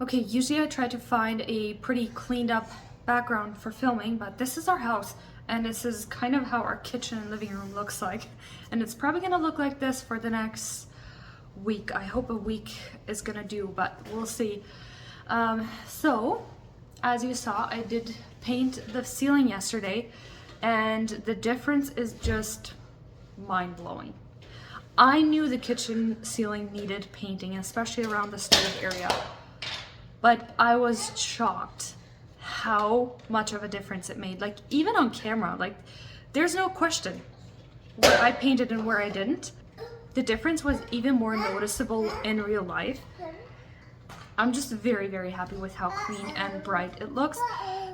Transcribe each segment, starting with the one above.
Okay, usually I try to find a pretty cleaned up background for filming, but this is our house, and this is kind of how our kitchen and living room looks like. And it's probably gonna look like this for the next week. I hope a week is gonna do, but we'll see. So, as you saw, I did paint the ceiling yesterday, and the difference is just mind-blowing. I knew the kitchen ceiling needed painting, especially around the stove area. But I was shocked how much of a difference it made. Like, even on camera, like, there's no question where I painted and where I didn't. The difference was even more noticeable in real life. I'm just very, very happy with how clean and bright it looks.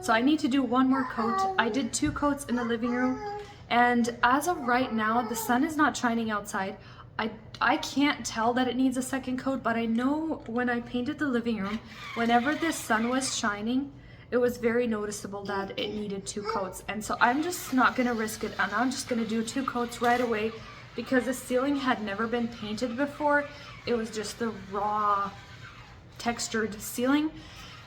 So I need to do one more coat. I did 2 coats in the living room, and as of right now, the sun is not shining outside. I can't tell that it needs a second coat, but I know when I painted the living room, whenever the sun was shining, it was very noticeable that it needed 2 coats. And so I'm just not gonna risk it, and I'm just gonna do 2 coats right away because the ceiling had never been painted before. It was just the raw textured ceiling.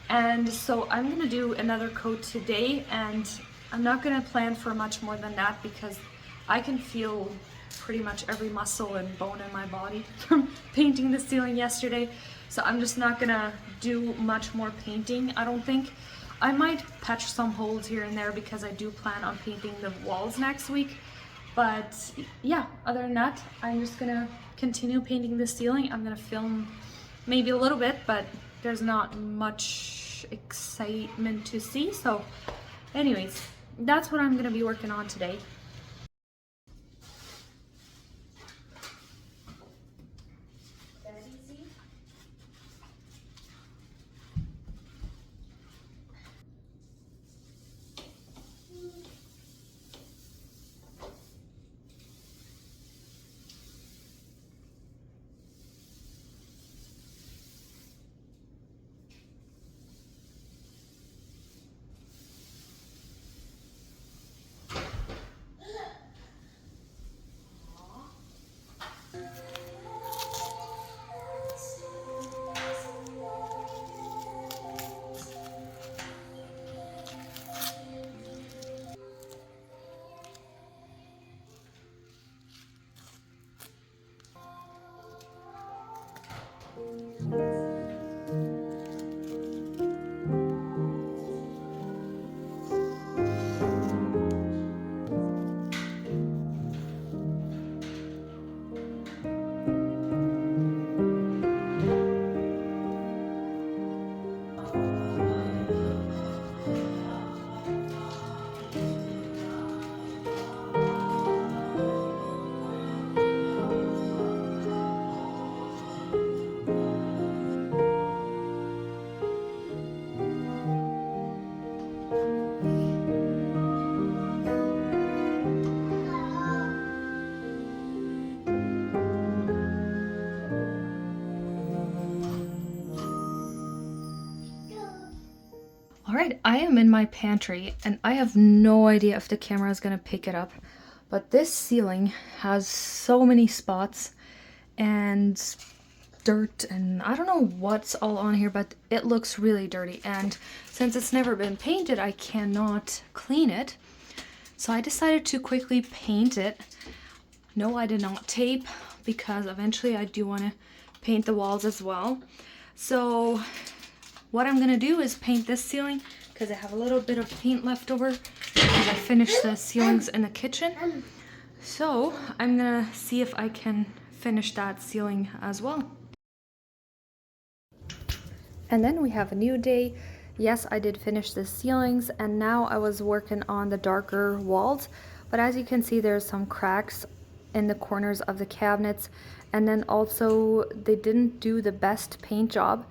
And so I'm gonna do another coat today, and I'm not gonna plan for much more than that because I can feel pretty much every muscle and bone in my body from painting the ceiling yesterday. So I'm just not gonna do much more painting, I don't think. I might patch some holes here and there because I do plan on painting the walls next week. But yeah, other than that, I'm just gonna continue painting the ceiling. I'm gonna film maybe a little bit, but there's not much excitement to see. So anyways, that's what I'm gonna be working on today. All right, I am in my pantry and I have no idea if the camera is gonna pick it up, but this ceiling has so many spots and dirt and I don't know what's all on here, but it looks really dirty. And since it's never been painted, I cannot clean it. So I decided to quickly paint it. No, I did not tape because eventually I do want to paint the walls as well. So what I'm gonna do is paint this ceiling because I have a little bit of paint left over because I finished the ceilings in the kitchen. So I'm gonna see if I can finish that ceiling as well. And then we have a new day. Yes, I did finish the ceilings and now I was working on the darker walls. But as you can see, there's some cracks in the corners of the cabinets. And then also they didn't do the best paint job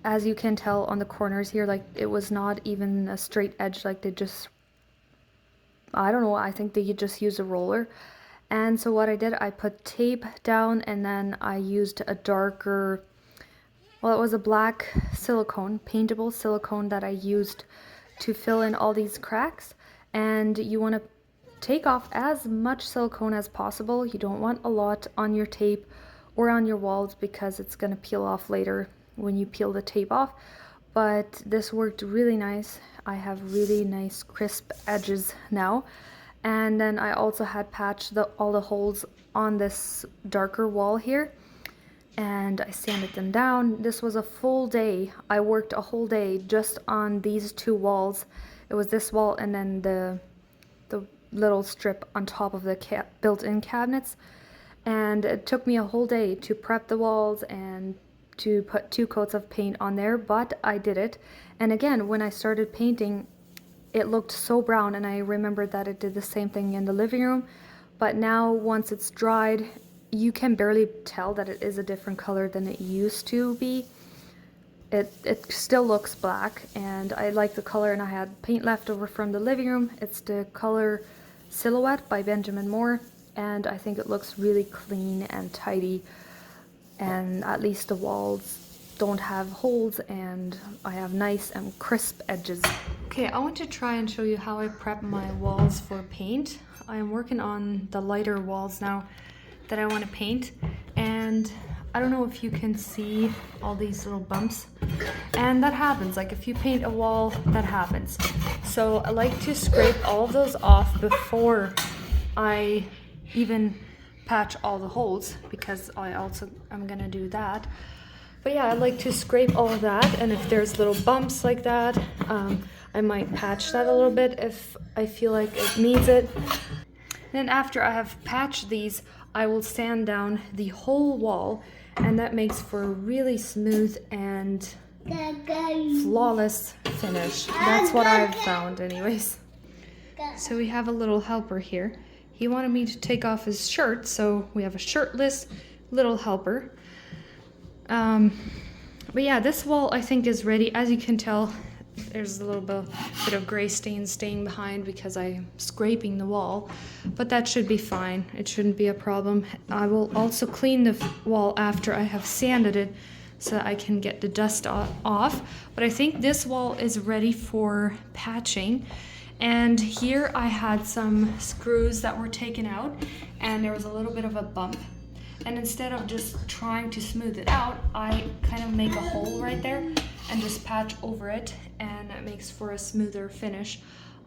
as you can tell on the corners here, like it was not even a straight edge, like they just, I don't know, I think they just used a roller. And so what I did, I put tape down and then I used a darker, well, it was a black silicone, paintable silicone that I used to fill in all these cracks. And you want to take off as much silicone as possible. You don't want a lot on your tape or on your walls because it's going to peel off later when you peel the tape off. But this worked really nice. I have really nice crisp edges now. And then I also had patched all the holes on this darker wall here, and I sanded them down. This was a full day. I worked a whole day just on these two walls. It was this wall and then the little strip on top of the built-in cabinets. And it took me a whole day to prep the walls and to put 2 coats of paint on there, but I did it. And again, when I started painting, it looked so brown, and I remembered that it did the same thing in the living room. But now once it's dried, you can barely tell that it is a different color than it used to be. It still looks black, and I like the color, and I had paint left over from the living room. It's the color Silhouette by Benjamin Moore, and I think it looks really clean and tidy, and at least the walls don't have holes, and I have nice and crisp edges. Okay, I want to try and show you how I prep my walls for paint. I am working on the lighter walls now that I want to paint, and I don't know if you can see all these little bumps, and that happens. Like if you paint a wall, that happens. So I like to scrape all of those off before I even patch all the holes, because I'm gonna do that. But yeah, I like to scrape all of that, and if there's little bumps like that, I might patch that a little bit if I feel like it needs it. Then after I have patched these, I will sand down the whole wall, and that makes for a really smooth and flawless finish. That's what I've found anyways. So we have a little helper here. He wanted me to take off his shirt, so we have a shirtless little helper. But yeah, this wall I think is ready. As you can tell, there's a little bit of gray stains staying behind because I'm scraping the wall, but that should be fine. It shouldn't be a problem. I will also clean the wall after I have sanded it so that I can get the dust off. But I think this wall is ready for patching. And here I had some screws that were taken out, and there was a little bit of a bump. And instead of just trying to smooth it out, I kind of make a hole right there and just patch over it, and it makes for a smoother finish.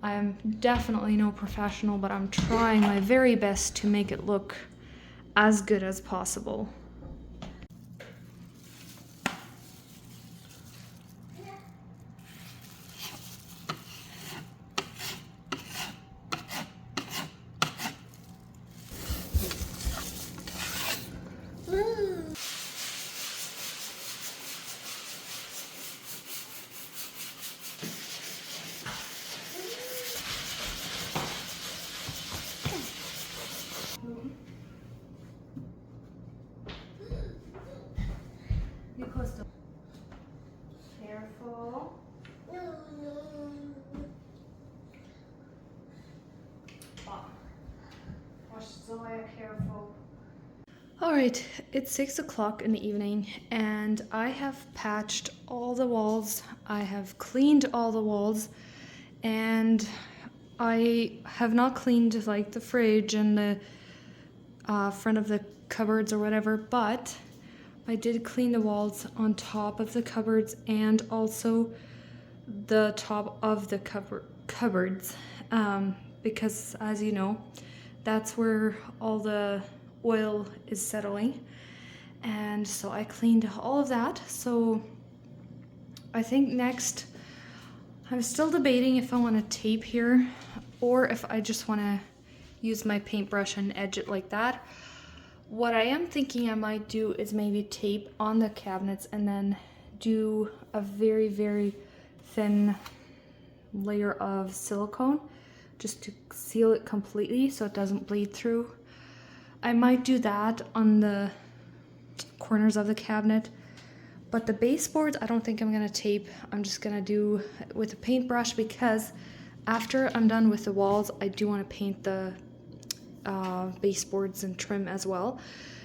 I am definitely no professional, but I'm trying my very best to make it look as good as possible. Careful. Careful. Alright, it's 6 o'clock in the evening, and I have patched all the walls. I have cleaned all the walls, and I have not cleaned like the fridge and the front of the cupboards or whatever, but I did clean the walls on top of the cupboards and also the top of the cupboards, because as you know, that's where all the oil is settling, and so I cleaned all of that. So I think next, I'm still debating if I want to tape here or if I just want to use my paintbrush and edge it like that. What I am thinking I might do is maybe tape on the cabinets and then do a very, very thin layer of silicone just to seal it completely so it doesn't bleed through. I might do that on the corners of the cabinet, But the baseboards, I don't think I'm gonna tape. I'm just gonna do with a paintbrush, because after I'm done with the walls, I do want to paint the baseboards and trim as well.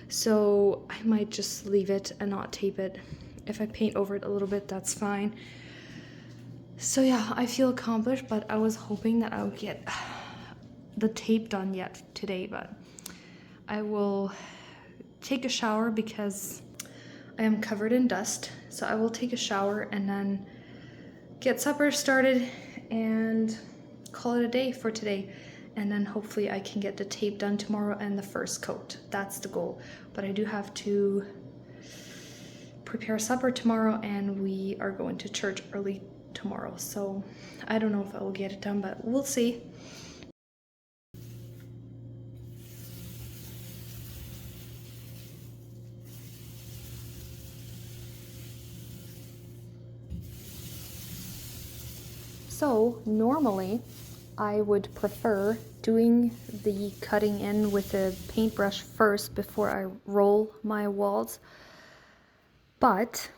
So I might just leave it and not tape it. If I paint over it a little bit, that's fine. So yeah, I feel accomplished, but I was hoping that I would get the tape done yet today, but I will take a shower because I am covered in dust. So I will take a shower and then get supper started and call it a day for today. And then hopefully I can get the tape done tomorrow and the first coat. That's the goal. But I do have to prepare supper tomorrow, and we are going to church early tomorrow. So I don't know if I will get it done, but we'll see. So normally I would prefer doing the cutting in with a paintbrush first before I roll my walls. But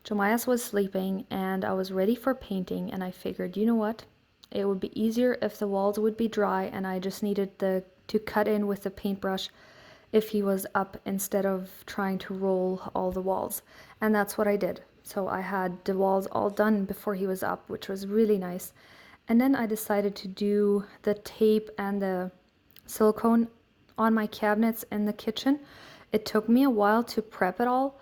Jemias was sleeping and I was ready for painting, and I figured, you know what? It would be easier if the walls would be dry and I just needed to cut in with the paintbrush if he was up, instead of trying to roll all the walls. And that's what I did. So I had the walls all done before he was up, which was really nice. And then I decided to do the tape and the silicone on my cabinets in the kitchen. It took me a while to prep it all,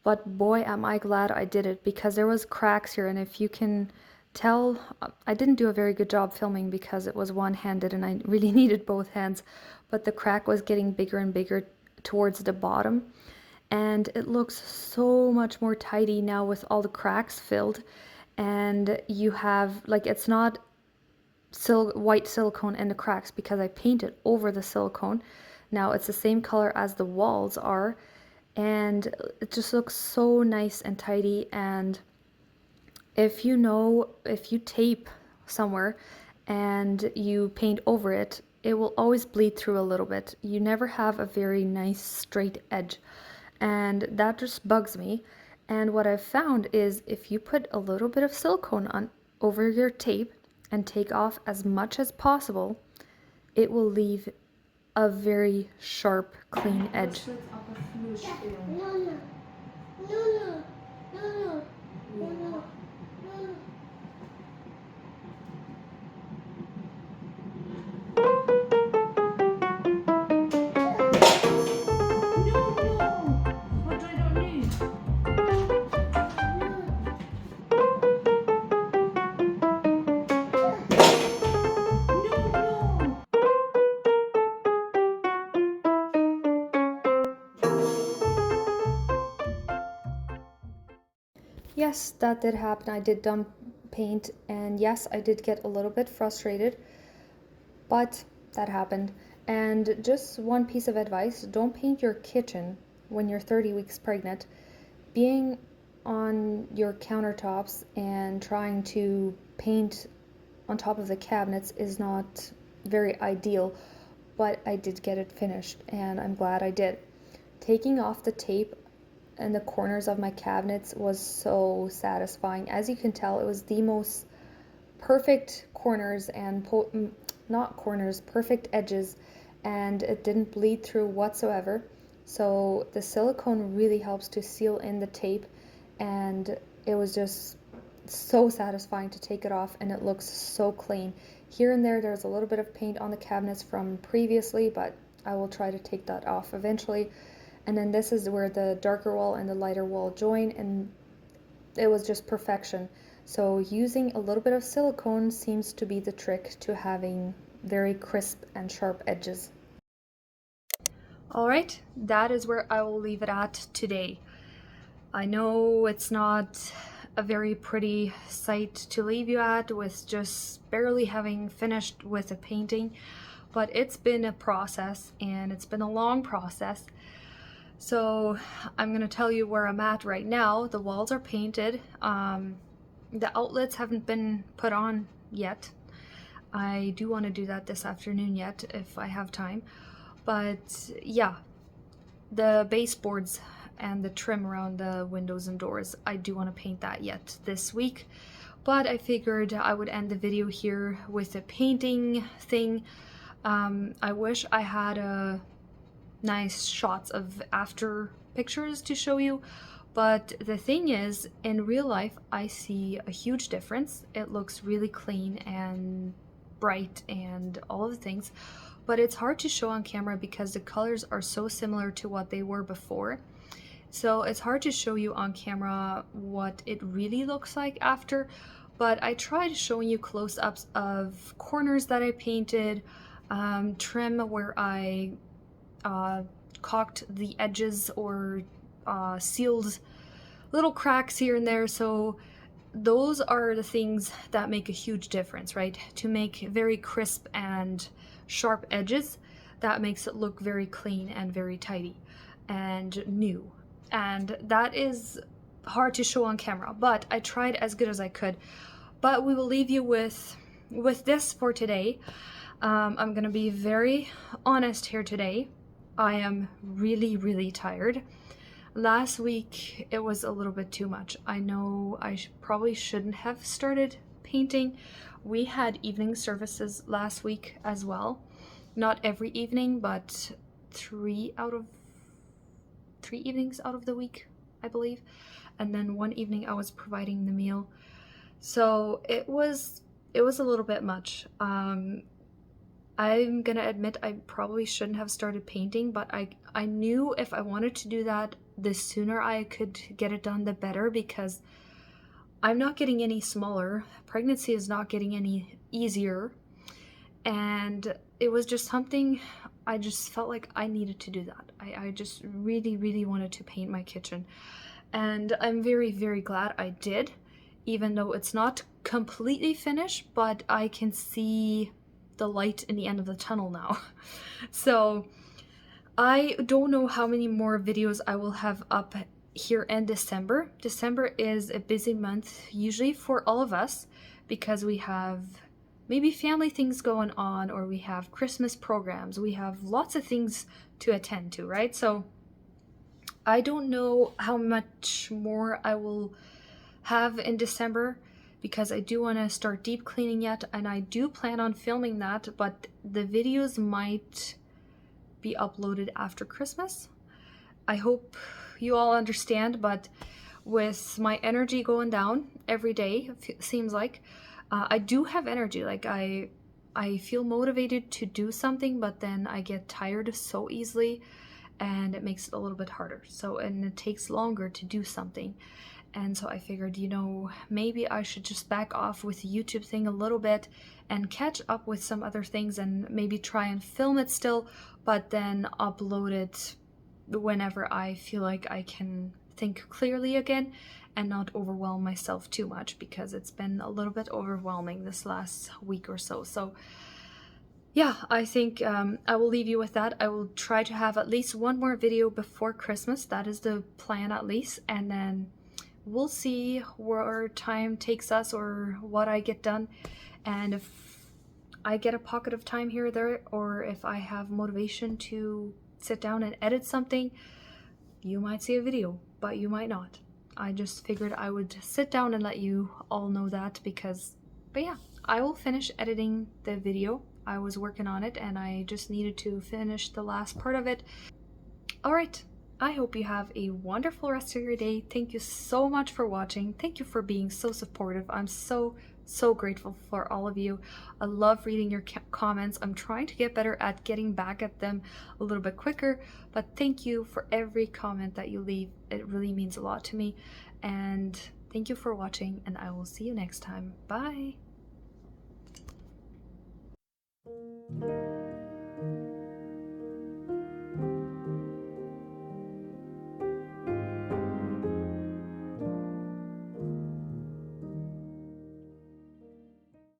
but boy am I glad I did it, because there was cracks here, and if you can tell, I didn't do a very good job filming because it was one-handed and I really needed both hands, but the crack was getting bigger and bigger towards the bottom, and it looks so much more tidy now with all the cracks filled. And you have, like, it's not white silicone in the cracks because I painted over the silicone. Now it's the same color as the walls are, and it just looks so nice and tidy. And if you tape somewhere and you paint over it, it will always bleed through a little bit. You never have a very nice straight edge, and that just bugs me. And what I've found is if you put a little bit of silicone on over your tape and take off as much as possible, it will leave a very sharp, clean edge. Yes, that did happen. I did dump paint, and yes, I did get a little bit frustrated, but that happened. And just one piece of advice: don't paint your kitchen when you're 30 weeks pregnant. Being on your countertops and trying to paint on top of the cabinets is not very ideal, but I did get it finished and I'm glad I did. Taking off the tape and the corners of my cabinets was so satisfying. As you can tell, it was the most perfect corners and not corners, perfect edges, and it didn't bleed through whatsoever. So the silicone really helps to seal in the tape, and it was just so satisfying to take it off, and it looks so clean. Here and there's a little bit of paint on the cabinets from previously, but I will try to take that off eventually. And then this is where the darker wall and the lighter wall join, and it was just perfection. So using a little bit of silicone seems to be the trick to having very crisp and sharp edges. Alright, that is where I will leave it at today. I know it's not a very pretty sight to leave you at with just barely having finished with a painting, but it's been a process, and it's been a long process. So I'm going to tell you where I'm at right now. The walls are painted. The outlets haven't been put on yet. I do want to do that this afternoon yet if I have time. But yeah, the baseboards and the trim around the windows and doors. I do want to paint that yet this week, but I figured I would end the video here with a painting thing. I wish I had a nice shots of after pictures to show you, but the thing is, in real life I see a huge difference. It looks really clean and bright and all of the things, but it's hard to show on camera because the colors are so similar to what they were before. So it's hard to show you on camera what it really looks like after, but I tried showing you close-ups of corners that I painted, trim where I caulked the edges or sealed little cracks here and there. So those are the things that make a huge difference, right? To make very crisp and sharp edges, that makes it look very clean and very tidy and new. And that is hard to show on camera, but I tried as good as I could. But we will leave you with this for today. I'm gonna be very honest here today. I am really tired. Last week it was a little bit too much. I know I probably shouldn't have started painting. We had evening services last week as well. Not every evening, but 3 evenings out of the week, I believe. And then one evening I was providing the meal. So it was a little bit much. I'm gonna admit I probably shouldn't have started painting, but I knew if I wanted to do that, the sooner I could get it done, the better, because I'm not getting any smaller. Pregnancy is not getting any easier. And it was just something I just felt like I needed to do that. I just really wanted to paint my kitchen. And I'm very glad I did, even though it's not completely finished, but I can see the light in the end of the tunnel now. So I don't know how many more videos I will have up here in December. December is a busy month usually for all of us because we have maybe family things going on, or we have Christmas programs, we have lots of things to attend to, right? So I don't know how much more I will have in December, because I do want to start deep cleaning yet, and I do plan on filming that, but the videos might be uploaded after Christmas. I hope you all understand, but with my energy going down every day, it seems like, I do have energy. Like I feel motivated to do something, but then I get tired so easily and it makes it a little bit harder. So, and it takes longer to do something. And so I figured, you know, maybe I should just back off with the YouTube thing a little bit and catch up with some other things, and maybe try and film it still, but then upload it whenever I feel like I can think clearly again and not overwhelm myself too much, because it's been a little bit overwhelming this last week or so. So yeah, I think I will leave you with that. I will try to have at least one more video before Christmas. That is the plan, at least. And then we'll see where time takes us or what I get done. And if I get a pocket of time here or there, or if I have motivation to sit down and edit something, you might see a video, but you might not. I just figured I would sit down and let you all know that, but yeah, I will finish editing the video. I was working on it and I just needed to finish the last part of it. All right. I hope you have a wonderful rest of your day. Thank you so much for watching. Thank you for being so supportive. I'm so grateful for all of you. I love reading your comments. I'm trying to get better at getting back at them a little bit quicker, but thank you for every comment that you leave. It really means a lot to me. And thank you for watching, and I will see you next time. Bye.